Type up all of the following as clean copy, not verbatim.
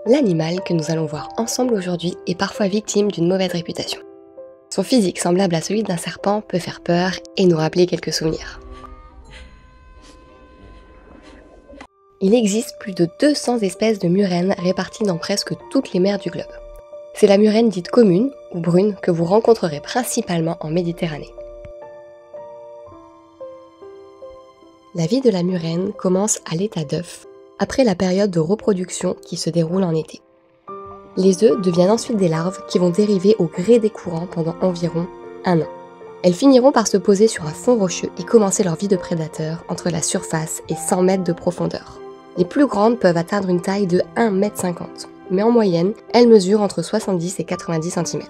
L'animal que nous allons voir ensemble aujourd'hui est parfois victime d'une mauvaise réputation. Son physique semblable à celui d'un serpent peut faire peur et nous rappeler quelques souvenirs. Il existe plus de 200 espèces de murènes réparties dans presque toutes les mers du globe. C'est la murène dite commune ou brune que vous rencontrerez principalement en Méditerranée. La vie de la murène commence à l'état d'œuf, après la période de reproduction qui se déroule en été. Les œufs deviennent ensuite des larves qui vont dériver au gré des courants pendant environ 1 an. Elles finiront par se poser sur un fond rocheux et commencer leur vie de prédateur entre la surface et 100 mètres de profondeur. Les plus grandes peuvent atteindre une taille de 1,50 m, mais en moyenne, elles mesurent entre 70 et 90 cm.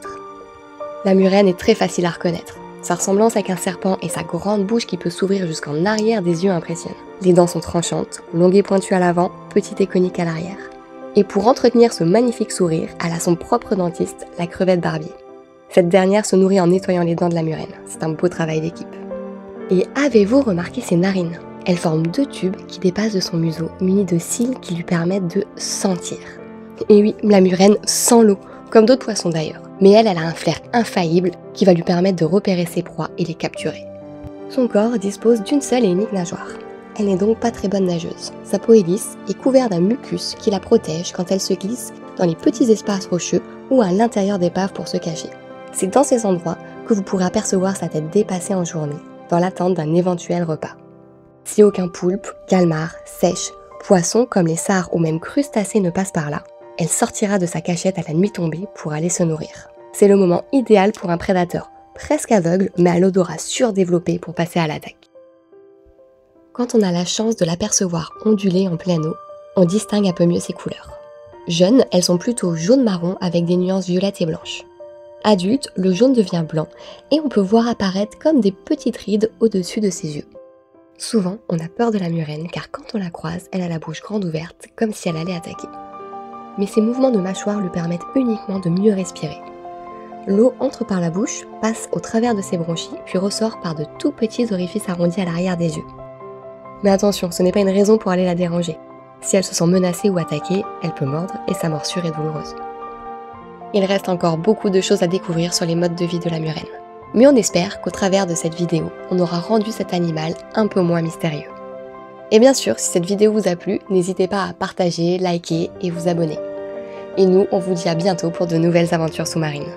La murène est très facile à reconnaître. Sa ressemblance avec un serpent et sa grande bouche qui peut s'ouvrir jusqu'en arrière des yeux impressionnent. Les dents sont tranchantes, longues et pointues à l'avant, petites et coniques à l'arrière. Et pour entretenir ce magnifique sourire, elle a son propre dentiste, la crevette barbier. Cette dernière se nourrit en nettoyant les dents de la murène. C'est un beau travail d'équipe. Et avez-vous remarqué ses narines ? Elles forment 2 tubes qui dépassent de son museau, munis de cils qui lui permettent de sentir. Et oui, la murène sent l'eau, comme d'autres poissons d'ailleurs. Mais elle a un flair infaillible qui va lui permettre de repérer ses proies et les capturer. Son corps dispose d'une seule et unique nageoire. Elle n'est donc pas très bonne nageuse. Sa peau est lisse et couverte d'un mucus qui la protège quand elle se glisse dans les petits espaces rocheux ou à l'intérieur d'épaves pour se cacher. C'est dans ces endroits que vous pourrez apercevoir sa tête dépassée en journée, dans l'attente d'un éventuel repas. Si aucun poulpe, calmar, sèche, poisson comme les sars ou même crustacés ne passe par là, elle sortira de sa cachette à la nuit tombée pour aller se nourrir. C'est le moment idéal pour un prédateur, presque aveugle mais à l'odorat surdéveloppé pour passer à l'attaque. Quand on a la chance de l'apercevoir onduler en pleine eau, on distingue un peu mieux ses couleurs. Jeunes, elles sont plutôt jaune-marron avec des nuances violettes et blanches. Adultes, le jaune devient blanc et on peut voir apparaître comme des petites rides au-dessus de ses yeux. Souvent, on a peur de la murène car quand on la croise, elle a la bouche grande ouverte comme si elle allait attaquer. Mais ses mouvements de mâchoire lui permettent uniquement de mieux respirer. L'eau entre par la bouche, passe au travers de ses bronchies, puis ressort par de tout petits orifices arrondis à l'arrière des yeux. Mais attention, ce n'est pas une raison pour aller la déranger. Si elle se sent menacée ou attaquée, elle peut mordre et sa morsure est douloureuse. Il reste encore beaucoup de choses à découvrir sur les modes de vie de la murène. Mais on espère qu'au travers de cette vidéo, on aura rendu cet animal un peu moins mystérieux. Et bien sûr, si cette vidéo vous a plu, n'hésitez pas à partager, liker et vous abonner. Et nous, on vous dit à bientôt pour de nouvelles aventures sous-marines.